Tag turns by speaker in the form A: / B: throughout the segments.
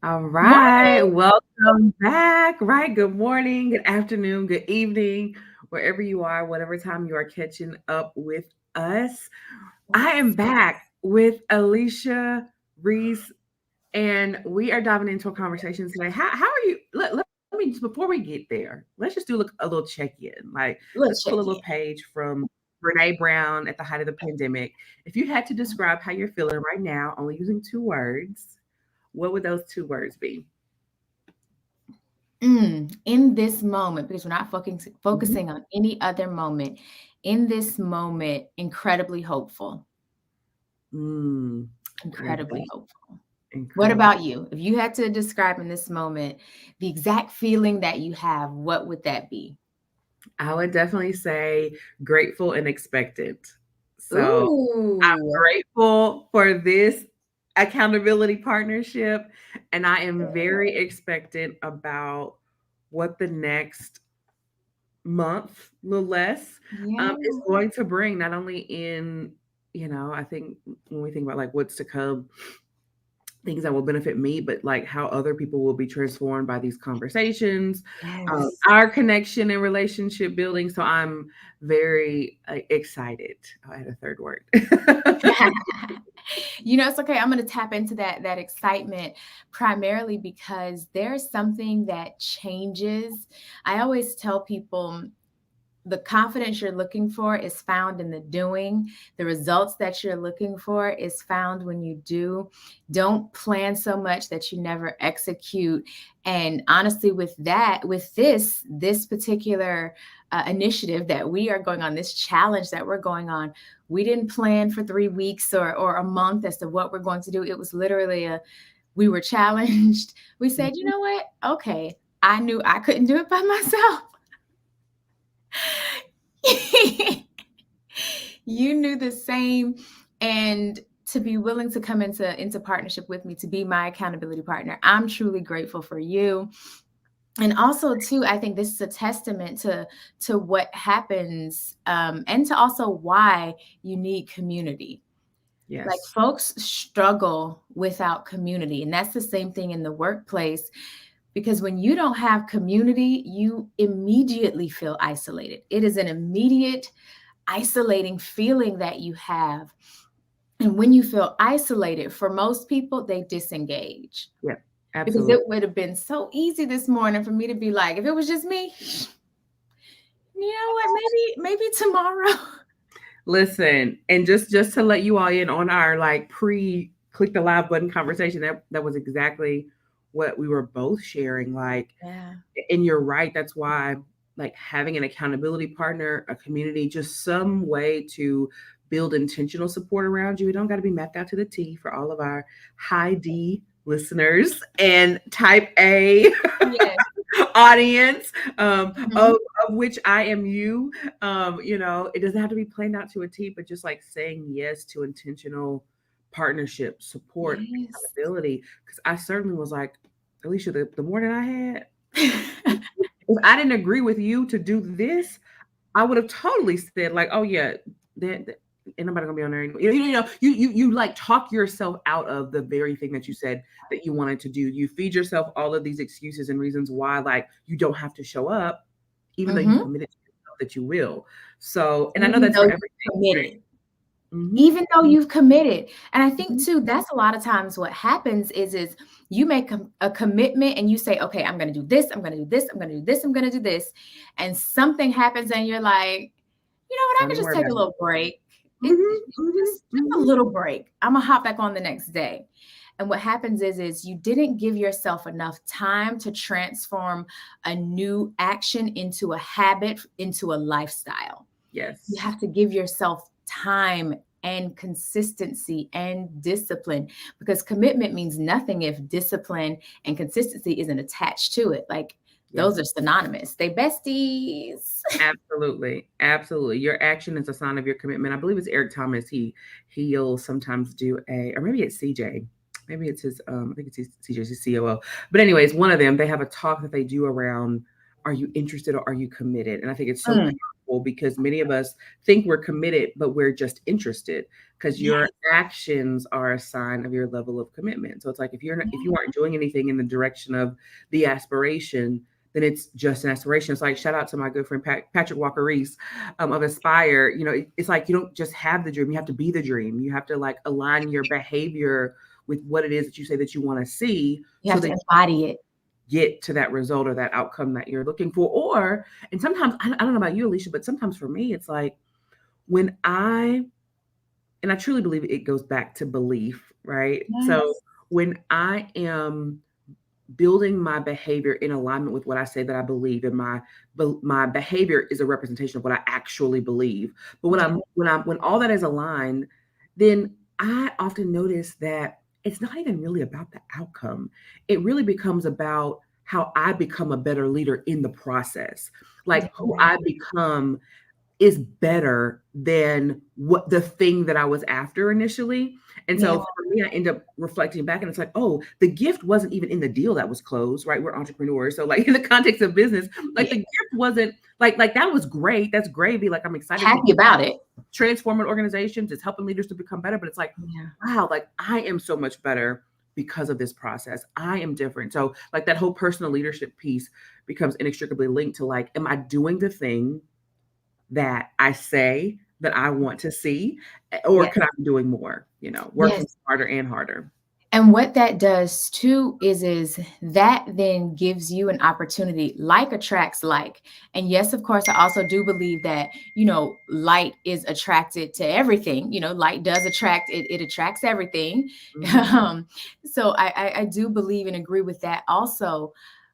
A: All right.
B: Morning.
A: Welcome back. Right. Good morning, good afternoon, good evening, wherever you are, whatever time you are catching up with us. I am
B: Yes.
A: back with Alicia Reese, and we are diving into a conversation today. How are you? Let me, just before we get there, let's just do a little check in. Like, let's
B: Let's
A: pull a
B: check
A: little
B: in.
A: page from Brene Brown at the height of the pandemic. If you had to describe how you're feeling right now, only using two words, what would those two words be?
B: In this moment, because we're not
A: Mhm.
B: focusing on any other moment, in this moment, incredibly hopeful.
A: Mm, I like
B: Incredibly
A: that.
B: hopeful. What
A: Incredible.
B: about you? If you had to describe in this moment the exact feeling that you have, what would that be?
A: I would definitely say grateful and expectant. So I'm
B: Ooh.
A: grateful for this accountability partnership, and I am very expectant about what the next month, a little less, is
B: Yeah.
A: going to bring. Not only in, I think when we think about like what's to come, things that will benefit me, but like how other people will be transformed by these conversations,
B: Yes.
A: our connection and relationship building. So I'm very excited. I had a third word.
B: It's okay. I'm going to tap into that excitement primarily because there's something that changes. I always tell people the confidence you're looking for is found in the doing. The results that you're looking for is found when you do. Don't plan so much that you never execute. And honestly, with this particular initiative that we are going on, this challenge that we're going on, we didn't plan for 3 weeks or a month as to what we're going to do. It was literally we were challenged. We said, you
A: Mhm.
B: know what? Okay, I knew I couldn't do it by myself. You knew the same. And to be willing to come into partnership with me, to be my accountability partner, I'm truly grateful for you. And also too, I think this is a testament to what happens, and to also why you need community. Like,
A: Yes.
B: folks struggle without community, and that's the same thing in the workplace, because when you don't have community, you immediately feel isolated. It is an immediate isolating feeling that you have. And when you feel isolated, for most people, they disengage.
A: Yep.
B: Because
A: Absolutely.
B: it would have been so easy this morning for me to be like, if it was just me, you know what, maybe tomorrow.
A: Listen, and just to let you all in on our like pre click the live button conversation, that was exactly what we were both sharing. Like,
B: Yeah.
A: and you're right. That's why, like, having an accountability partner, a community, just some way to build intentional support around you. It don't got to be mapped out to the T for all of our high D listeners and type A
B: Yes.
A: audience,
B: Mhm.
A: of which I am you. It doesn't have to be planned out to a T, but just like saying yes to intentional partnership, support,
B: Yes.
A: accountability. Because I certainly was like, Alicia, the morning I had, if I didn't agree with you to do this, I would have totally said like, "Oh yeah, that ain't nobody gonna be on there anymore." You like talk yourself out of the very thing that you said that you wanted to do. You feed yourself all of these excuses and reasons why like you don't have to show up, even though you've
B: Mhm.
A: committed to yourself that you will. So, and I know
B: Even
A: that's
B: though
A: for
B: you
A: everything, right?
B: committed.
A: Mm-hmm.
B: Even though you've committed. And I think
A: Mm-hmm.
B: too, that's a lot of times what happens is you make a commitment and you say, okay, I'm going to do this, I'm going to do this, I'm going to do this, I'm going to do this. And something happens and you're like, you know what, I
A: Don't
B: could
A: even
B: just
A: worry
B: take
A: about
B: a
A: it.
B: little break.
A: Mm-hmm.
B: Just
A: Mm-hmm.
B: a
A: Mm-hmm.
B: little break. I'm gonna hop back on the next day. And what happens is you didn't give yourself enough time to transform a new action into a habit, into a lifestyle. You
A: Yes.
B: have to give yourself time and consistency and discipline, because commitment means nothing if discipline and consistency isn't attached to it. Like,
A: Yeah.
B: those are synonymous. They besties.
A: Absolutely, absolutely. Your action is a sign of your commitment. I believe it's Eric Thomas. He'll sometimes do or maybe it's CJ. Maybe it's his. I think it's CJ's his COO. But anyways, one of them they have a talk that they do around: Are you interested or are you committed? And I think it's so
B: Mm,
A: powerful powerful because many of us think we're committed, but we're just interested because your
B: Yes.
A: actions are a sign of your level of commitment. So it's like if if
B: Yeah.
A: you aren't doing anything in the direction of the aspiration, then it's just an aspiration. It's like shout out to my good friend Patrick Walker Reese of Aspire. You know, it's like you don't just have the dream; you have to be the dream. You have to like align your behavior with what it is that you say that you want to see,
B: You
A: so
B: have to
A: that
B: embody it.
A: get to that result or that outcome that you're looking for. Or, and sometimes, I don't know about you, Alicia, but sometimes for me, it's like when and I truly believe it goes back to belief, right? So
B: Yes.
A: when I am building my behavior in alignment with what I say that I believe, and my behavior is a representation of what I actually believe. But when
B: Yeah.
A: when all that is aligned, then I often notice that it's not even really about the outcome. It really becomes about how I become a better leader in the process. Like who
B: Yeah.
A: I become is better than what the thing that I was after initially. And
B: Yeah.
A: so for me, I end up reflecting back and it's like, oh, the gift wasn't even in the deal that was closed, right? We're entrepreneurs. So like in the context of business, like
B: Yeah.
A: the gift wasn't like that was great. That's gravy. Like I'm excited to
B: Happy about it.
A: transform organizations. It's helping leaders to become better. But it's like,
B: Yeah.
A: wow, like I am so much better because of this process. I am different. So like that whole personal leadership piece becomes inextricably linked to like, am I doing the thing that I say that I want to see, or
B: Yes.
A: could I be doing more, working
B: Yes.
A: smarter and harder?
B: And what that does too is that then gives you an opportunity. Like attracts like. And yes, of course, I also do believe that, light is attracted to everything. Light does attract, it attracts everything.
A: Mhm.
B: So I do believe and agree with that also.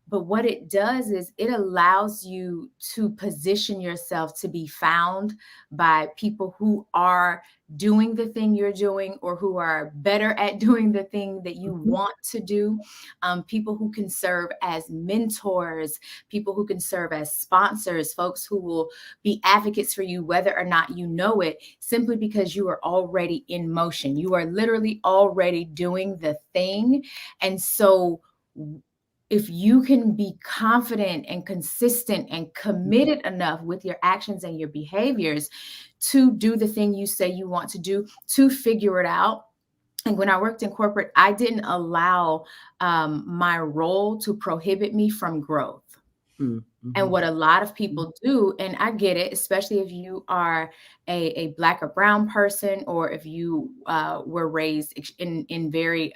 B: But what it does is it allows you to position yourself to be found by people who are doing the thing you're doing or who are better at doing the thing that you
A: Mhm.
B: want to do. People who can serve as mentors, people who can serve as sponsors, folks who will be advocates for you, whether or not you know it, simply because you are already in motion. You are literally already doing the thing. And so, if you can be confident and consistent and committed enough with your actions and your behaviors to do the thing you say you want to do, to figure it out. And when I worked in corporate, I didn't allow my role to prohibit me from growth.
A: Mm,
B: And
A: mhm,
B: what a lot of
A: mhm,
B: people do, and I get it, especially if you are a Black or brown person, or if you were raised in very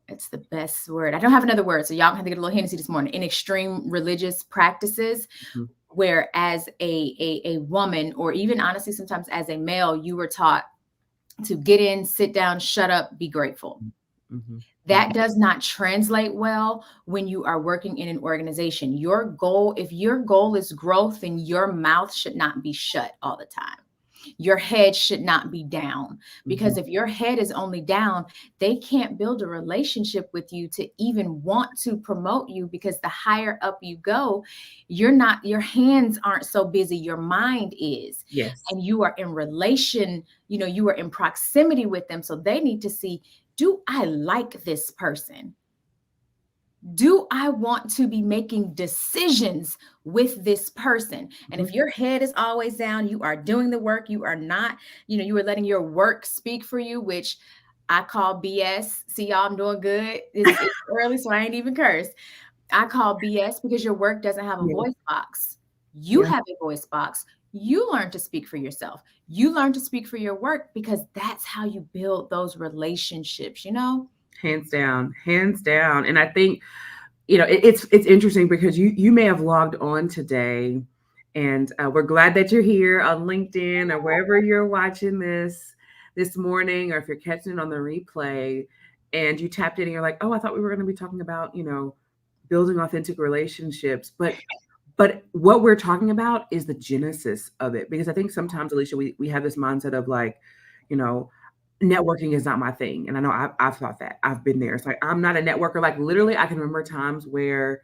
B: it's the best word. I don't have another word, so y'all have to get a little Hennessy this morning. In extreme religious practices,
A: mhm,
B: where as a woman, or even honestly sometimes as a male, you were taught to get in, sit down, shut up, be grateful.
A: mhm,
B: That does not translate well when you are working in an organization. If your goal is growth, then your mouth should not be shut all the time. Your head should not be down, because
A: mhm.
B: if your head is only down, they can't build a relationship with you to even want to promote you, because the higher up you go, your hands aren't so busy, your mind is.
A: Yes.
B: And you are in relation, you are in proximity with them. So they need to see, do I like this person? Do I want to be making decisions with this person? And if
A: Mhm.
B: your head is always down, you are doing the work, you are not, you are letting your work speak for you, which I call BS. See, y'all, I'm doing good. It's early, so I ain't even cursed. I call BS because your work doesn't have a
A: Yeah.
B: voice box. You
A: Yeah.
B: have a voice box. You learn to speak for yourself. You learn to speak for your work, because that's how you build those relationships.
A: Hands down, hands down. And I think, it's interesting because you may have logged on today, and we're glad that you're here on LinkedIn or wherever you're watching this morning, or if you're catching it on the replay, and you tapped in and you're like, oh, I thought we were going to be talking about, building authentic relationships. But what we're talking about is the genesis of it. Because I think sometimes, Alicia, we have this mindset of like, you know, networking is not my thing. And I know I've thought that. I've been there. It's like, I'm not a networker. Like literally, I can remember times where,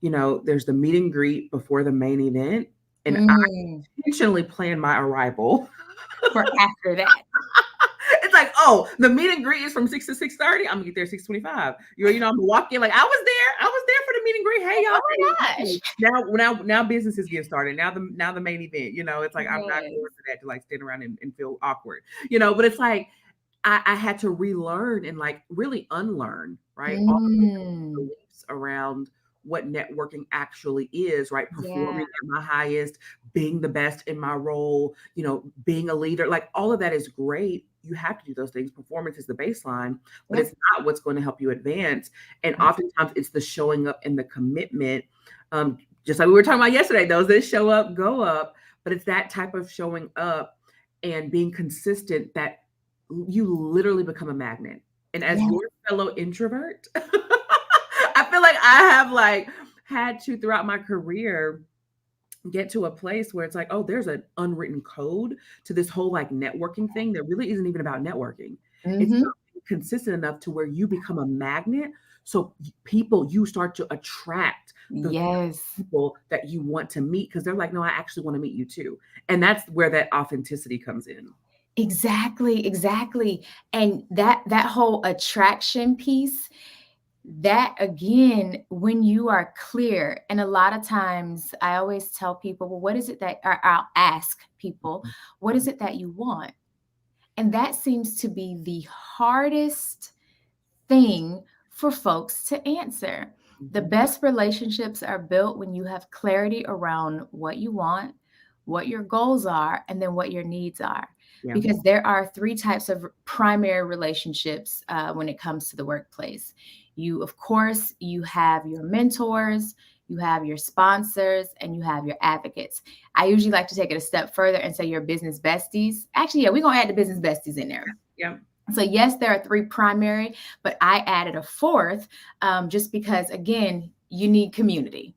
A: there's the meet and greet before the main event. And I
B: Mm,
A: intentionally plan my arrival.
B: for after that.
A: It's like, oh, the meet and greet is from 6 to 6:30. I'm gonna get there 6:25. I'm gonna walk in like I was there for the meet and greet. Hey, y'all.
B: Oh my gosh.
A: Now businesses get started. Now the main event, it's like, I'm not
B: Yes.
A: going for that to like stand around and feel awkward, but it's like, I had to relearn and like really unlearn, right? All the
B: Mm,
A: beliefs around what networking actually is, right?
B: yeah.
A: Performing at my highest, being the best in my role, being a leader, like all of that is great. You have to do those things. Performance is the baseline, but
B: Yep.
A: it's not what's going to help you advance. And oftentimes it's the showing up and the commitment. Just like we were talking about yesterday, those that show up, go up, but it's that type of showing up and being consistent that you literally become a magnet. And as
B: Yeah.
A: your fellow introvert, I feel like I have like had to throughout my career get to a place where it's like, oh, there's an unwritten code to this whole like networking thing that really isn't even about networking. It's
B: Hmm.
A: about being consistent enough to where you become a magnet. So you start to attract the
B: Yes.
A: people that you want to meet because they're like, no, I actually want to meet you too. And that's where that authenticity comes in.
B: Exactly, exactly. And that whole attraction piece, that again, when you are clear, and a lot of times I always tell people, well, what is it that, or I'll ask people, what is it that you want? And that seems to be the hardest thing for folks to answer. The
A: Mhm.
B: best relationships are built when you have clarity around what you want, what your goals are, and then what your needs are.
A: Yeah.
B: Because there are three types of primary relationships when it comes to the workplace. You, of course, you have your mentors, you have your sponsors, and you have your advocates. I usually like to take it a step further and say your business besties. Actually, yeah, we're going to add the business besties in there.
A: Yeah.
B: So yes, there are three primary, but I added a fourth just because, again, you need community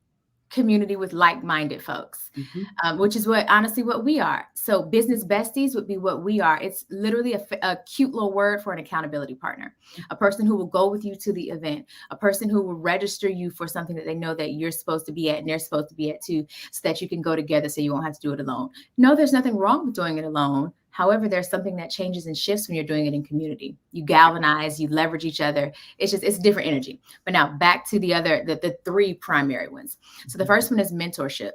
B: with like-minded folks,
A: Mhm.
B: which is honestly what we are. So business besties would be what we are. It's literally a cute little word for an accountability partner, a person who will go with you to the event, a person who will register you for something that they know that you're supposed to be at and they're supposed to be at too, so that you can go together so you won't have to do it alone. No, there's nothing wrong with doing it alone. However, there's something that changes and shifts when you're doing it in community. You galvanize, you leverage each other. It's different energy. But now back to the three primary ones. So the first one is mentorship.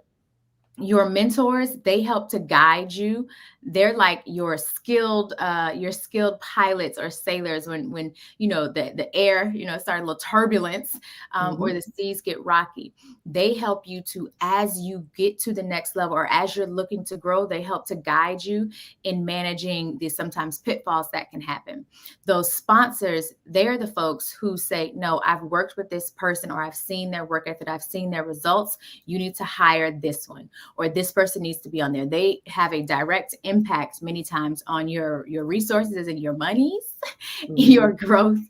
B: Your mentors, they help to guide you. They're like your skilled pilots or sailors when the air start a little turbulence, or
A: Mhm.
B: the seas get rocky. They help you to, as you get to the next level or as you're looking to grow, they help to guide you in managing the sometimes pitfalls that can happen. Those sponsors, they're the folks who say, no, I've worked with this person, or I've seen their work ethic, I've seen their results, you need to hire this one, or this person needs to be on there. They have a direct impact many times on your resources and your monies,
A: Mhm.
B: your growth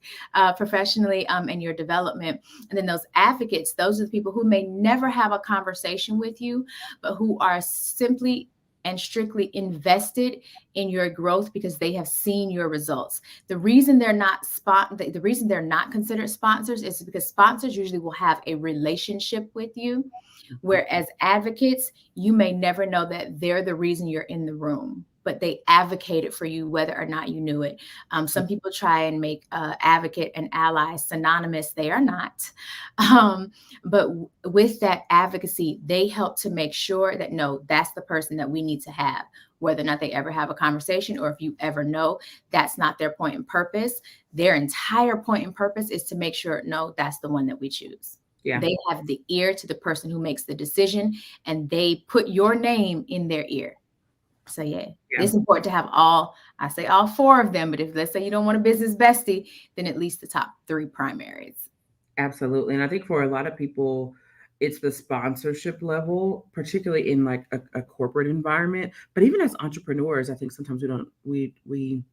B: professionally, and your development. And then those advocates, those are the people who may never have a conversation with you, but who are simply and strictly invested in your growth because they have seen your results. The reason they're not the reason they're not considered sponsors is because sponsors usually will have a relationship with you, whereas advocates, you may never know that they're the reason you're in the room, but they advocated for you whether or not you knew it. Some people try and make advocate and ally synonymous. They are not. But with that advocacy, they help to make sure that, no, that's the person that we need to have, whether or not they ever have a conversation, or if you ever know that's not their point and purpose. Their entire point and purpose is to make sure, no, that's the one that we choose.
A: Yeah.
B: They have the ear to the person who makes the decision, and they put your name in their ear. So yeah,
A: Yeah.
B: it's important to have I say all four of them, but if let's say you don't want a business bestie, then at least the top three primaries.
A: Absolutely. And I think for a lot of people, it's the sponsorship level, particularly in like a corporate environment. But even as entrepreneurs, I think sometimes we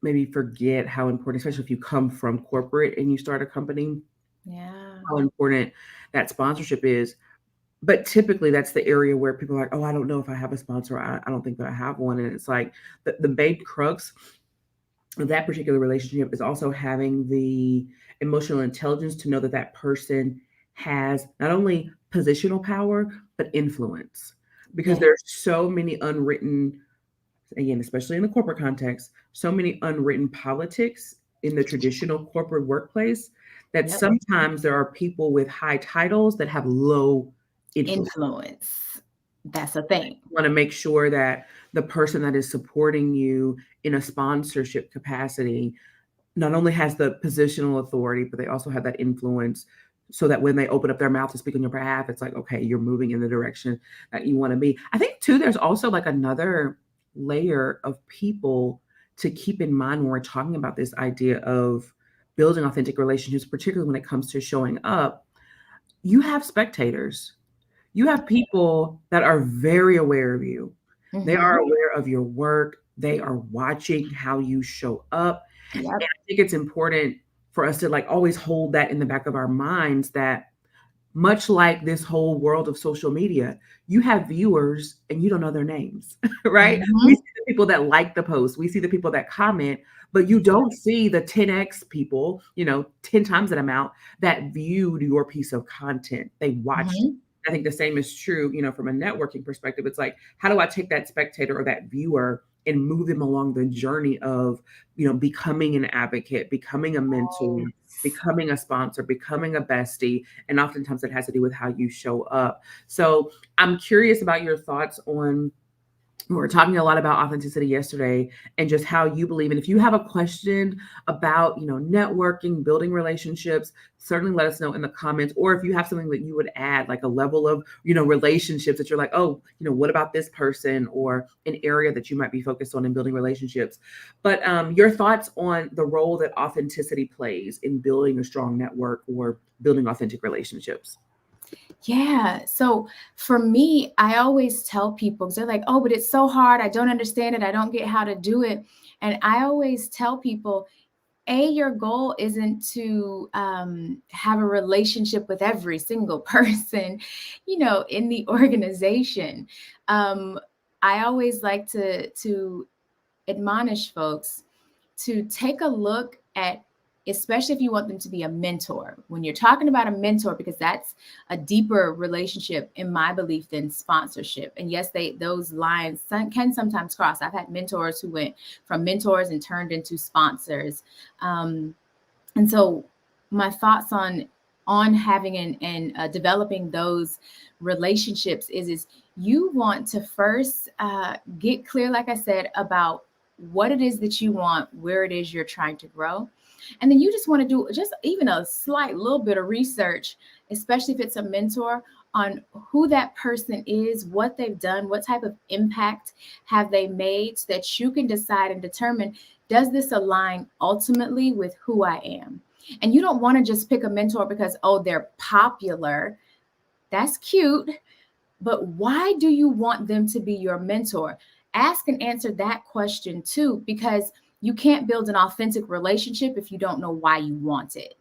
A: maybe forget how important, especially if you come from corporate and you start a company,
B: Yeah.
A: how important that sponsorship is. But typically that's the area where people are like, oh, I don't know if I have a sponsor. I don't think that I have one. And it's like the main crux of that particular relationship is also having the emotional intelligence to know that that person has not only positional power, but influence. Because
B: Yeah.
A: there's so many unwritten, again, especially in the corporate context, so many unwritten politics in the traditional corporate workplace, that
B: Yep.
A: sometimes there are people with high titles that have low influence.
B: Influence. That's a thing.
A: Want to make sure that the person that is supporting you in a sponsorship capacity not only has the positional authority, but they also have that influence so that when they open up their mouth to speak on your behalf, it's like, okay, you're moving in the direction that you want to be. I think too, there's also like another layer of people to keep in mind when we're talking about this idea of building authentic relationships, particularly when it comes to showing up. You have spectators. You have people that are very aware of you. They are
B: Mhm.
A: aware of your work. They are watching how you show up. And
B: Yep.
A: I think it's important for us to like always hold that in the back of our minds that much like this whole world of social media, you have viewers and you don't know their names, right? We
B: Mhm.
A: see the people that like the post, we see the people that comment, but you don't see the 10x people, 10 times that amount that viewed your piece of content. They watched it.
B: Mhm.
A: I think the same is true, from a networking perspective. It's like, how do I take that spectator or that viewer and move them along the journey of, becoming an advocate, becoming a mentor, becoming a sponsor, becoming a bestie, and oftentimes it has to do with how you show up. So I'm curious about your thoughts on, we were talking a lot about authenticity yesterday and just how you believe. And if you have a question about, networking, building relationships, certainly let us know in the comments. Or if you have something that you would add, like a level of, relationships that you're like, oh, what about this person, or an area that you might be focused on in building relationships. But your thoughts on the role that authenticity plays in building a strong network or building authentic relationships.
B: Yeah. So for me, I always tell people, 'cause they're like, oh, but it's so hard. I don't understand it. I don't get how to do it. And I always tell people, your goal isn't to have a relationship with every single person, in the organization. Um, I always like to admonish folks to take a look at, especially if you want them to be a mentor, when you're talking about a mentor, because that's a deeper relationship in my belief than sponsorship. And yes, those lines can sometimes cross. I've had mentors who went from mentors and turned into sponsors. And so my thoughts on having and developing those relationships is you want to first get clear, like I said, about what it is that you want, where it is you're trying to grow. And then you just want to do just even a slight little bit of research, especially if it's a mentor, on who that person is, what they've done, what type of impact have they made, so that you can decide and determine, does this align ultimately with who I am? And you don't want to just pick a mentor because, oh, they're popular. That's cute. But why do you want them to be your mentor? Ask and answer that question too, because you can't build an authentic relationship if you don't know why you want it.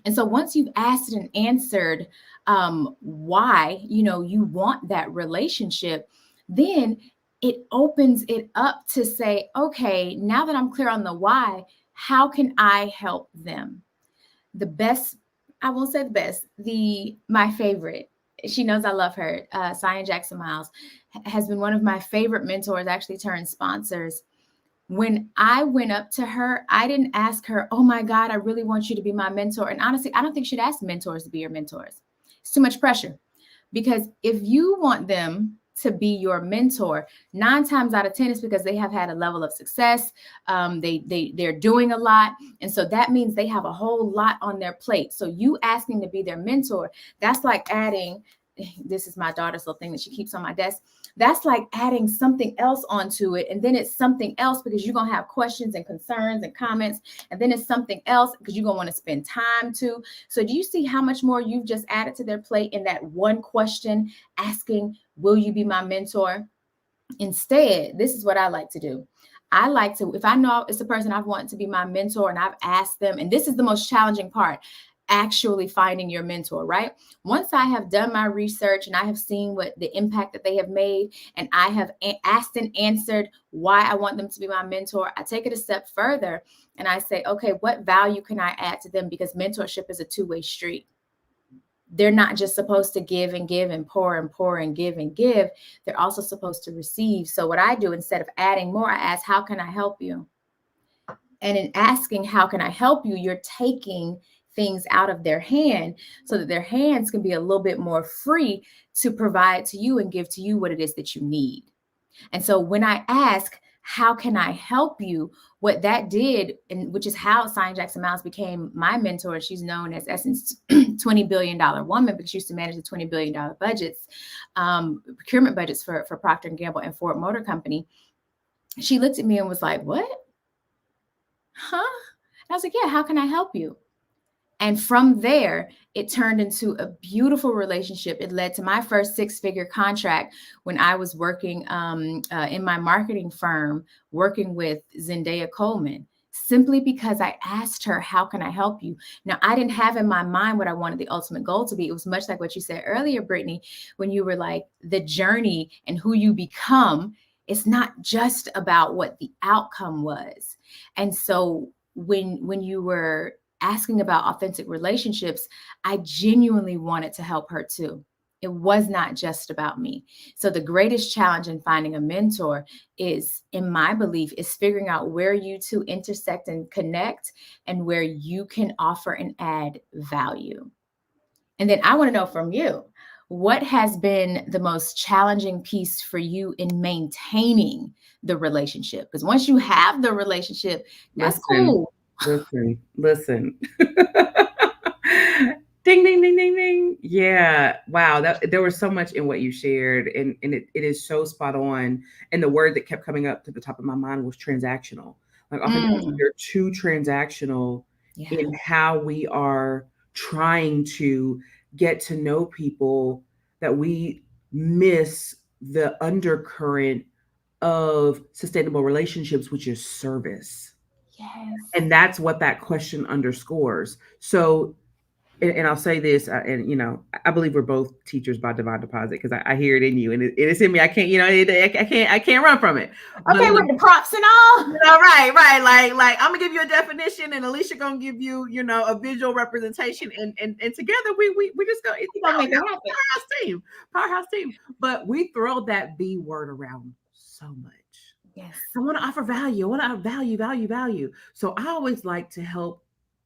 B: And so once you've asked and answered why, you want that relationship, then it opens it up to say, okay, now that I'm clear on the why, how can I help them? The best, I won't say the best, my favorite, she knows I love her, Cyan Jackson Miles, has been one of my favorite mentors, actually turned sponsors. When I went up to her, I didn't ask her, oh my God, I really want you to be my mentor. And honestly, I don't think she'd ask mentors to be your mentors. It's too much pressure. Because if you want them to be your mentor, 9 times out of 10 is because they have had a level of success. They're doing a lot. And so that means they have a whole lot on their plate. So you asking to be their mentor, that's like adding, this is my daughter's little thing that she keeps on my desk. That's like adding something else onto it. And then it's something else because you're going to have questions and concerns and comments. And then it's something else because you're going to want to spend time too. So do you see how much more you've just added to their plate in that one question asking, will you be my mentor? Instead, this is what I like to do. I like to, if I know it's a person I've wanted to be my mentor and I've asked them, and this is the most challenging part, actually finding your mentor, right? Once I have done my research and I have seen what the impact that they have made, and I have asked and answered why I want them to be my mentor, I take it a step further and I say, okay, what value can I add to them? Because mentorship is a two-way street. They're not just supposed to give and give and pour and pour and give and give. They're also supposed to receive. So what I do, instead of adding more, I ask, how can I help you? And in asking, how can I help you? You're taking things out of their hand so that their hands can be a little bit more free to provide to you and give to you what it is that you need. And so when I ask, how can I help you? What that did, and which is how Sian Jackson Miles became my mentor. She's known as Essence $20 billion woman because she used to manage the $20 billion budgets, procurement budgets for Procter & Gamble and Ford Motor Company. She looked at me and was like, what? Huh? And I was like, yeah, how can I help you? And from there, it turned into a beautiful relationship. It led to my first 6-figure contract when I was working in my marketing firm, working with Zendaya Coleman, simply because I asked her, how can I help you? Now, I didn't have in my mind what I wanted the ultimate goal to be. It was much like what you said earlier, Brittany, when you were like, the journey and who you become, it's not just about what the outcome was. And so when you were asking about authentic relationships, I genuinely wanted to help her too. It was not just about me. So the greatest challenge in finding a mentor is, in my belief, is figuring out where you two intersect and connect and where you can offer and add value. And then I want to know from you, what has been the most challenging piece for you in maintaining the relationship? Because once you have the relationship, that's cool.
A: Listen. Ding, ding, ding, ding, ding. Yeah. Wow. There was so much in what you shared, and it is so spot on. And the word that kept coming up to the top of my mind was transactional. Like oftentimes we're too transactional in how we are trying to get to know people, that we miss the undercurrent of sustainable relationships, which is service.
B: Yes.
A: And that's what that question underscores. So, and I'll say this, and you know, I believe we're both teachers by divine deposit, because I hear it in you, and it's in me. I can't, you know, I can't run from it.
B: Okay, with the props and all.
A: You know, right. Like I'm gonna give you a definition, and Alicia gonna give you, you know, a visual representation, and together we just go. It's powerhouse team. But we throw that B word around so much.
B: Yes.
A: I want to offer value. I want to value. So I always like to help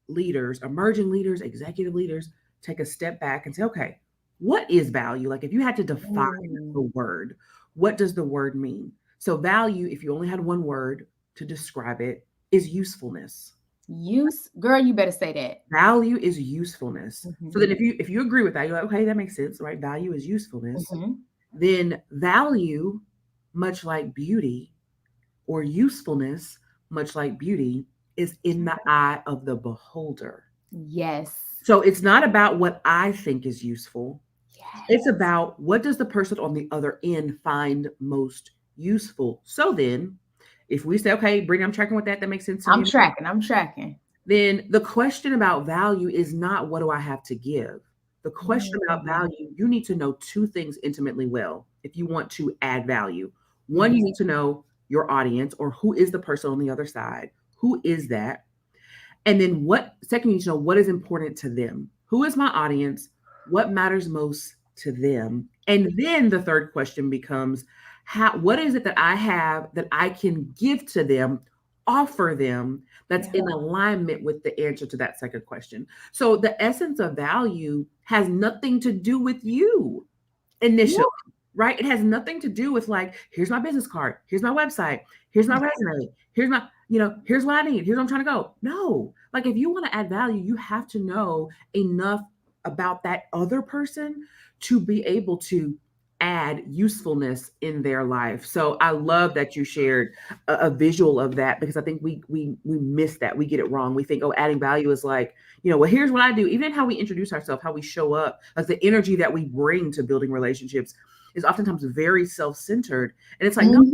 A: leaders, emerging leaders, executive leaders, take a step back and say, okay, what is value? Like if you had to define the word, what does the word mean? So value, if you only had one word to describe it, is usefulness.
B: Girl, you better say that.
A: Value is usefulness. So then if you agree with that, you're like, okay, that makes sense, right? Value is usefulness. Then value, much like beauty, or usefulness, much like beauty, is in the eye of the beholder.
B: Yes.
A: So it's not about what I think is useful. Yes. It's about what does the person on the other end find most useful. So then, if we say, okay, Brittany, I'm tracking with that makes sense to me.
B: I'm tracking.
A: Then the question about value is not what do I have to give? The question about value, you need to know two things intimately well if you want to add value. One, you need to know your audience, or who is the person on the other side. Who is that? And then second, you need to know what is important to them. Who is my audience? What matters most to them? And then the third question becomes, what is it that I have that I can give to them, offer them, that's in alignment with the answer to that second question? So the essence of value has nothing to do with you initially. Right? It has nothing to do with like, here's my business card, here's my website, here's my resume, here's my, here's what I need, here's where I'm trying to go. No, like if you want to add value, you have to know enough about that other person to be able to add usefulness in their life. So I love that you shared a visual of that, because I think we miss that. We get it wrong. We think, oh, adding value is like, well, here's what I do. Even how we introduce ourselves, how we show up, like the energy that we bring to building relationships is oftentimes very self-centered. And it's like, no,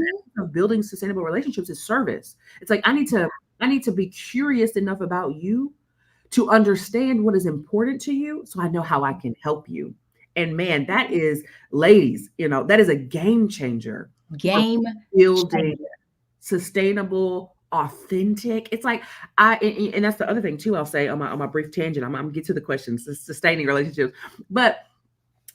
A: building sustainable relationships is service. It's like, I need to be curious enough about you to understand what is important to you, so I know how I can help you. And man, that is, ladies, that is a game changer. Building sustainable, authentic. It's like, and that's the other thing too, I'll say on my brief tangent, I'm gonna get to the questions, sustaining relationships. But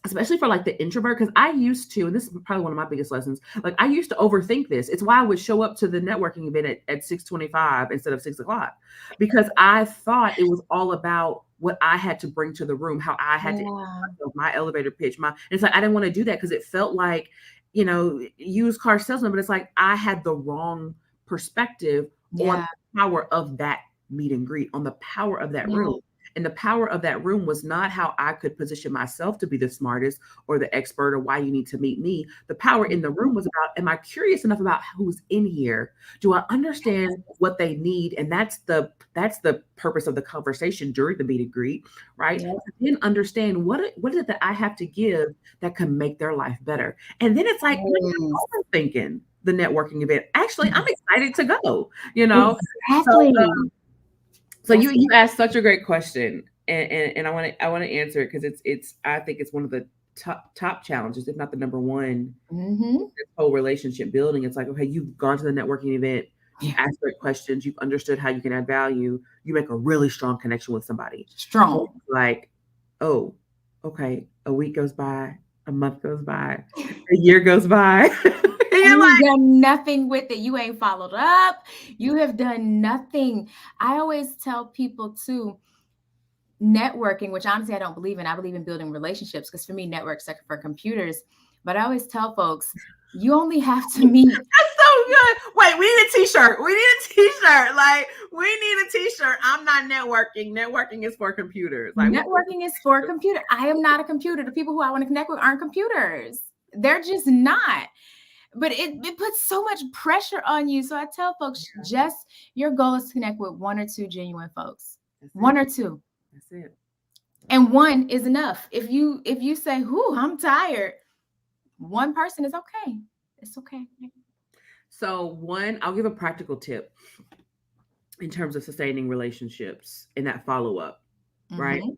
A: especially for like the introvert, because I used to, and this is probably one of my biggest lessons, like I used to overthink this. It's why I would show up to the networking event at 6:25 instead of 6 o'clock, because I thought it was all about what I had to bring to the room, how I had to
B: Yeah.
A: my elevator pitch, my, and it's like I didn't want to do that because it felt like, used car salesman, but it's like I had the wrong perspective on
B: Yeah.
A: the power of that meet and greet, on the power of that
B: Yeah.
A: room. And the power of that room was not how I could position myself to be the smartest or the expert or why you need to meet me. The power in the room was about, am I curious enough about who's in here? Do I understand what they need? And that's the purpose of the conversation during the meet and greet, right?
B: Yeah.
A: Then understand what is it that I have to give that can make their life better. And then it's like,
B: Yes.
A: I'm thinking the networking event. Actually, I'm excited to go, you know. So
B: Exactly.
A: so
B: That's
A: you asked such a great question, and I want to answer it because it's I think it's one of the top challenges, if not the number one,
B: Mhm.
A: this whole relationship building. It's like, okay, you've gone to the networking event, you
B: Yeah.
A: asked great questions, you've understood how you can add value, you make a really strong connection with somebody. And
B: Strong.
A: it's like, oh, okay, a week goes by, a month goes by, a year goes by, and
B: And
A: you're
B: you've
A: like,
B: done nothing with it. You ain't followed up. You have done nothing. I always tell people too, networking, which honestly I don't believe in. I believe in building relationships because for me, networks are for computers. But I always tell folks, you only have to meet.
A: that's so good. Wait, we need a t-shirt. We need a t-shirt. Like, we need a t-shirt. I'm not networking. Networking is for computers. Like,
B: Networking is for a computer. I am not a computer. The people who I want to connect with aren't computers. They're just not. But it puts so much pressure on you. So I tell folks, just your goal is to connect with one or two genuine folks.
A: that's
B: One
A: it.
B: or two.
A: That's it.
B: And one is enough. If you say, "Whoo, I'm tired," one person is okay. It's okay.
A: So, one, I'll give a practical tip in terms of sustaining relationships and that follow-up, right?
B: Mhm.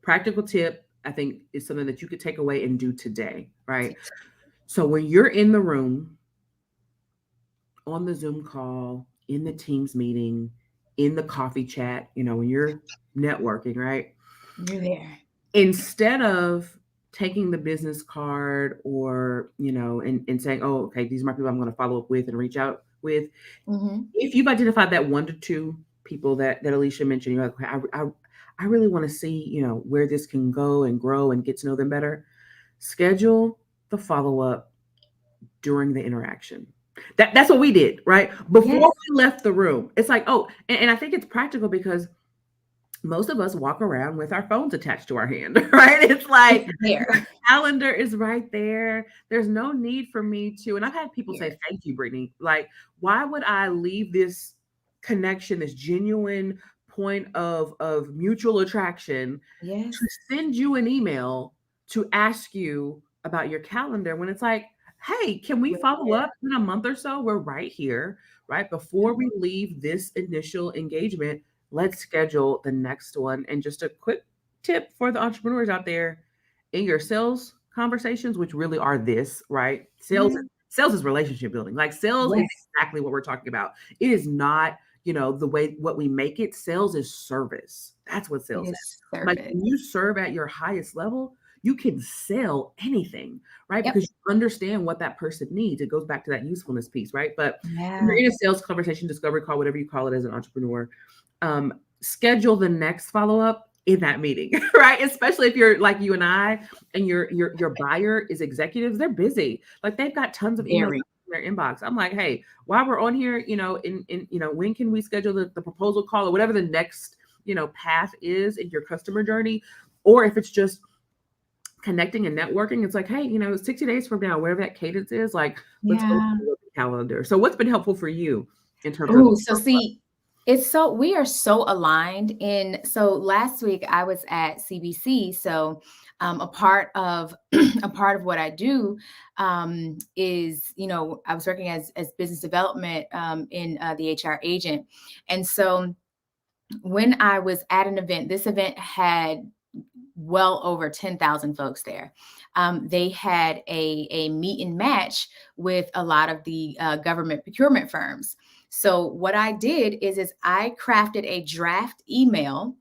A: Practical tip, I think, is something that you could take away and do today, right? So, when you're in the room, on the Zoom call, in the Teams meeting, in the coffee chat, when you're networking, right?
B: You're there.
A: Instead of taking the business card or, and saying, oh, okay, these are my people I'm going to follow up with and reach out with.
B: Mhm.
A: If you've identified that 1 to 2 people that Alicia mentioned, you're like, okay, I really want to see, where this can go and grow and get to know them better. Schedule the follow up during the interaction. That's what we did, right? Before
B: Yes.
A: we left the room. It's like, oh, and I think it's practical because most of us walk around with our phones attached to our hand, right? It's like
B: It's there.
A: calendar is right there. There's no need for me to, and I've had people say,
B: Here.
A: thank you, Brittany. Like, why would I leave this connection, this genuine point of mutual attraction to
B: Yes.
A: send you an email to ask you about your calendar when it's like, hey, can we
B: We're
A: follow
B: here.
A: up in a month or so? We're right here, right? Before we leave this initial engagement, let's schedule the next one. And just a quick tip for the entrepreneurs out there in your sales conversations, which really are this, right? Sales,
B: Yeah.
A: sales is relationship building. Like sales is
B: Yes.
A: exactly what we're talking about. It is not, the way what we make it. Sales is service. That's what
B: It
A: sales is.
B: is
A: Like
B: service.
A: when you serve at your highest level, you can sell anything, right?
B: Yep.
A: Because you understand what that person needs. It goes back to that usefulness piece, right? But when you're
B: Yeah.
A: in a sales conversation, discovery call, whatever you call it as an entrepreneur, schedule the next follow up in that meeting, right? Especially if you're like you and I, and your buyer is executives, they're busy. Like they've got tons of emails
B: Very.
A: in their inbox. I'm like, hey, while we're on here, when can we schedule the proposal call or whatever the next, path is in your customer journey? Or if it's just connecting and networking, it's like, hey, 60 days from now, whatever that cadence is, like, let's go
B: Yeah.
A: look at the calendar. So what's been helpful for you in terms of
B: Oh, so see, we are so aligned in. So last week I was at CBC. So a part of a part of what I do is, I was working as business development in the HR agent. And so when I was at an event, this event had well over 10,000 folks there. They had a meet and match with a lot of the government procurement firms. So what I did is I crafted a draft email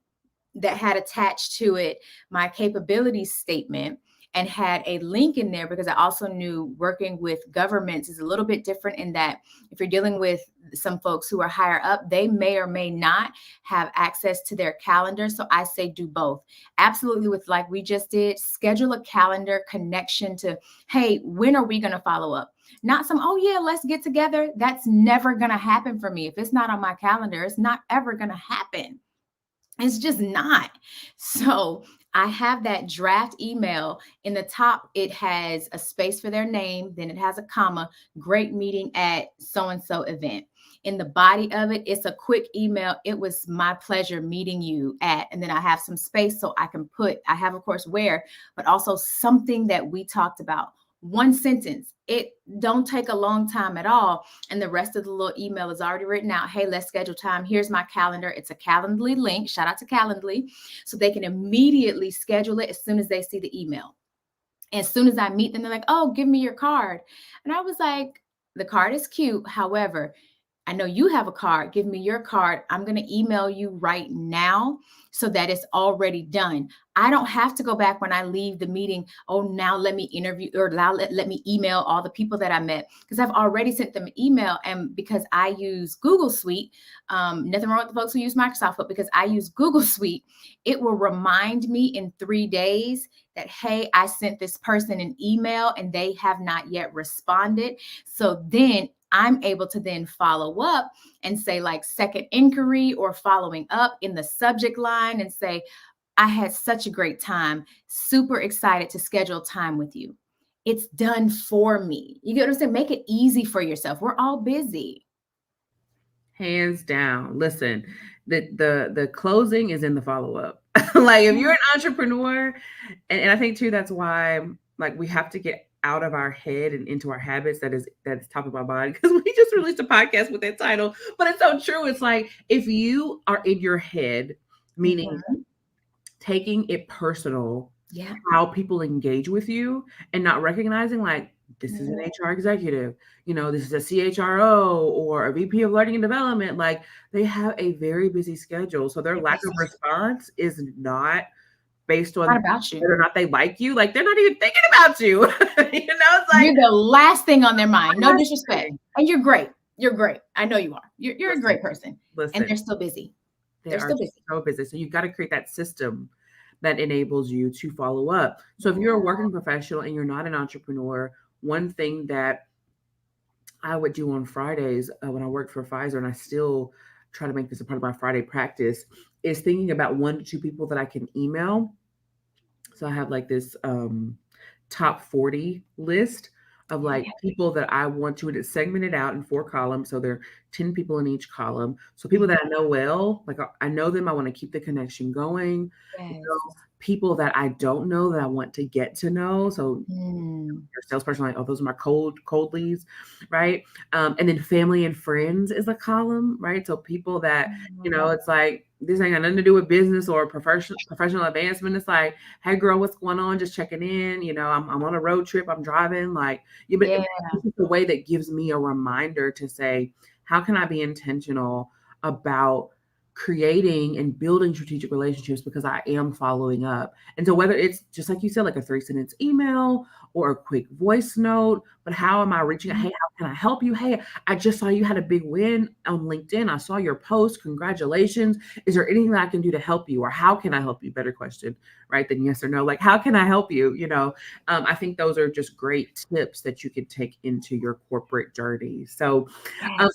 B: that had attached to it my capabilities statement and had a link in there because I also knew working with governments is a little bit different in that if you're dealing with some folks who are higher up, they may or may not have access to their calendar. So I say do both. Absolutely, with like we just did, schedule a calendar connection to, hey, when are we going to follow up? Not some, oh yeah, let's get together. That's never going to happen for me. If it's not on my calendar, it's not ever going to happen. It's just not. So I have that draft email. In the top, it has a space for their name, then it has a comma, great meeting at so-and-so event. In the body of it, it's a quick email. It was my pleasure meeting you at, and then I have some space so I can put, I have, of course, where, but also something that we talked about. One sentence. It don't take a long time at all. And the rest of the little email is already written out. Hey, let's schedule time. Here's my calendar. It's a Calendly link. Shout out to Calendly. So they can immediately schedule it as soon as they see the email. As soon as I meet them, they're like, oh, give me your card. And I was like, the card is cute. However, I know you have a card. Give me your card. I'm going to email you right now so that it's already done. I don't have to go back when I leave the meeting. Oh, now let me interview or let me email all the people that I met because I've already sent them an email. And because I use Google Suite, nothing wrong with the folks who use Microsoft, but because I use Google Suite, it will remind me in 3 days that, hey, I sent this person an email and they have not yet responded. So then I'm able to then follow up and say like second inquiry or following up in the subject line and say, I had such a great time, super excited to schedule time with you. It's done for me. You get what I'm saying? Make it easy for yourself. We're all busy.
A: Hands down. Listen, the closing is in the follow-up. Like if you're an entrepreneur, and I think too, that's why like we have to get out of our head and into our habits that's top of our body because we just released a podcast with that title, but it's so true. It's like if you are in your head, meaning taking it personal,
B: Yeah.
A: how people engage with you and not recognizing like this is an HR executive, this is a CHRO or a VP of learning and development. Like they have a very busy schedule. So their lack of response is not based on
B: about you.
A: whether or not they like you. Like they're not even thinking about you. It's like
B: you're the last thing on their mind. No disrespect. And you're great. You're great. I know you are. You're a great person. And they're still busy.
A: They're still busy. So busy. So you've got to create that system that enables you to follow up. So if you're a working professional and you're not an entrepreneur, one thing that I would do on Fridays when I worked for Pfizer, and I still try to make this a part of my Friday practice, is thinking about 1 to 2 people that I can email. So I have like this top 40 list of like people that I want to, and it's segmented out in 4 columns. So there are 10 people in each column. So people that I know well, like I know them, I want to keep the connection going.
B: Yes.
A: People that I don't know that I want to get to know. So your salesperson, like, oh, those are my cold leads, right? And then family and friends is a column, right? So people that, it's like, this ain't got nothing to do with business or professional advancement. It's like, hey girl, what's going on? Just checking in. I'm on a road trip. I'm driving. Like, but this is the way that gives me a reminder to say, how can I be intentional about creating and building strategic relationships because I am following up. And so whether it's just like you said, like a 3-sentence email or a quick voice note, but how am I reaching out? Hey, how can I help you? Hey, I just saw you had a big win on LinkedIn. I saw your post. Congratulations. Is there anything that I can do to help you? Or how can I help you? Better question, right? Than yes or no. Like, how can I help you? I think those are just great tips that you can take into your corporate journey. So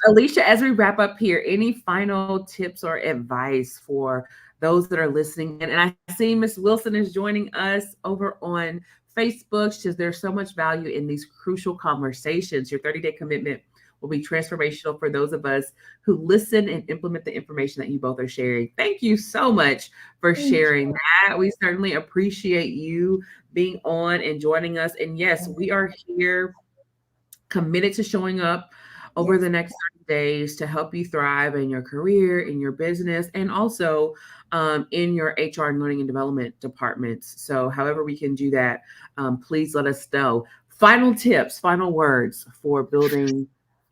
A: Alicia, as we wrap up here, any final tips or advice for those that are listening? And I see Miss Wilson is joining us over on Facebook. She says there's so much value in these crucial conversations. Your 30-day commitment will be transformational for those of us who listen and implement the information that you both are sharing. Thank you so much for sharing that. We certainly appreciate you being on and joining us. And yes, we are here committed to showing up over the next 30 days to help you thrive in your career, in your business, and also in your HR and learning and development departments. So however we can do that, please let us know. Final tips, final words for building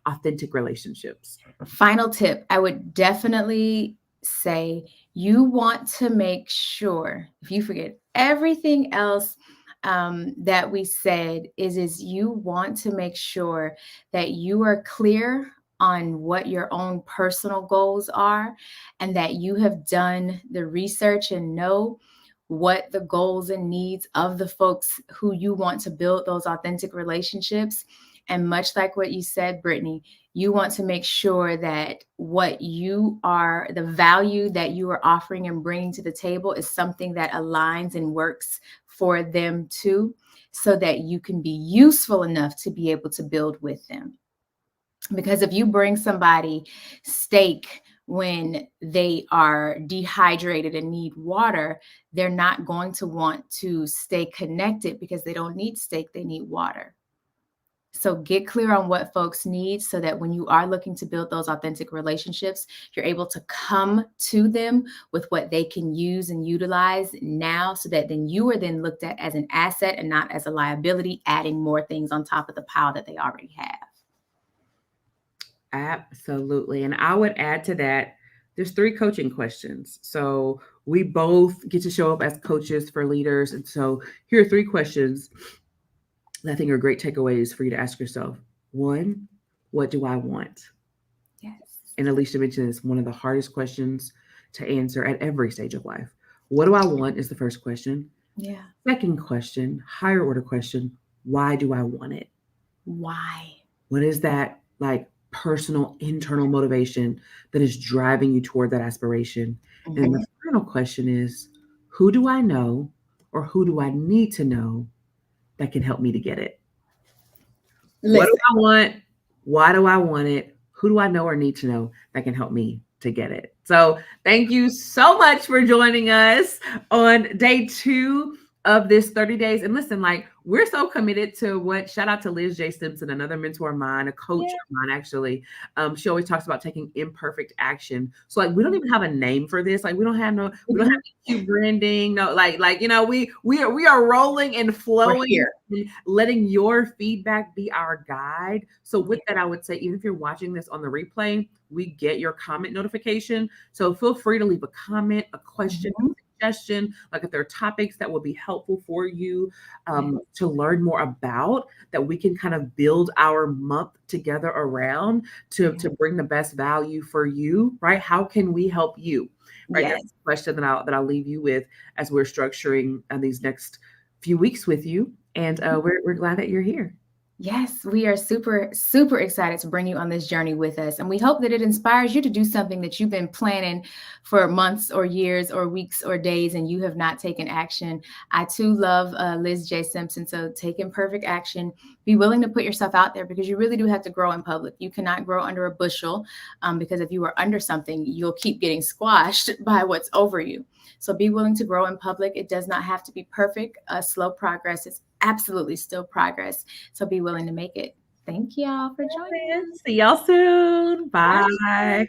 A: authentic relationships.
B: Final tip, I would definitely say you want to make sure, if you forget everything else, that we said is you want to make sure that you are clear on what your own personal goals are, and that you have done the research and know what the goals and needs of the folks who you want to build those authentic relationships. And much like what you said, Brittany, you want to make sure that what you are, the value that you are offering and bringing to the table, is something that aligns and works for them too, so that you can be useful enough to be able to build with them. Because if you bring somebody steak when they are dehydrated and need water, they're not going to want to stay connected because they don't need steak, they need water. So get clear on what folks need so that when you are looking to build those authentic relationships, you're able to come to them with what they can use and utilize now, so that then you are then looked at as an asset and not as a liability, adding more things on top of the pile that they already have.
A: Absolutely. And I would add to that, there's 3 coaching questions. So we both get to show up as coaches for leaders. And so here are 3 questions that I think are great takeaways for you to ask yourself. 1, what do I want?
B: Yes.
A: And Alicia mentioned it's one of the hardest questions to answer at every stage of life. What do I want is the first question.
B: Yeah.
A: Second question, higher order question, why do I want it?
B: Why?
A: What is that like personal internal motivation that is driving you toward that aspiration? And the final question is, who do I know or who do I need to know that can help me to get it? What do I want? Why do I want it? Who do I know or need to know that can help me to get it? So thank you so much for joining us on day 2 of this 30 days. And listen, like, we're so committed to what, shout out to Liz J. Simpson, another mentor of mine, a coach of mine, actually. She always talks about taking imperfect action. So like, we don't even have a name for this. Like, we don't have cute branding. No, like, you know, we are rolling and flowing here, and letting your feedback be our guide. So with that, I would say, even if you're watching this on the replay, we get your comment notification. So feel free to leave a comment, a question, suggestion, like if there are topics that will be helpful for you to learn more about, that we can kind of build our month together around to bring the best value for you, right? How can we help you? Right. That's the question that I'll leave you with as we're structuring these next few weeks with you. And we're glad that you're here.
B: Yes, we are super, super excited to bring you on this journey with us. And we hope that it inspires you to do something that you've been planning for months or years or weeks or days and you have not taken action. I too love Liz J. Simpson. So take imperfect action. Be willing to put yourself out there, because you really do have to grow in public. You cannot grow under a bushel, because if you are under something, you'll keep getting squashed by what's over you. So be willing to grow in public. It does not have to be perfect. Slow progress is absolutely still progress. So be willing to make it. Thank y'all for joining us.
A: See y'all soon. Bye.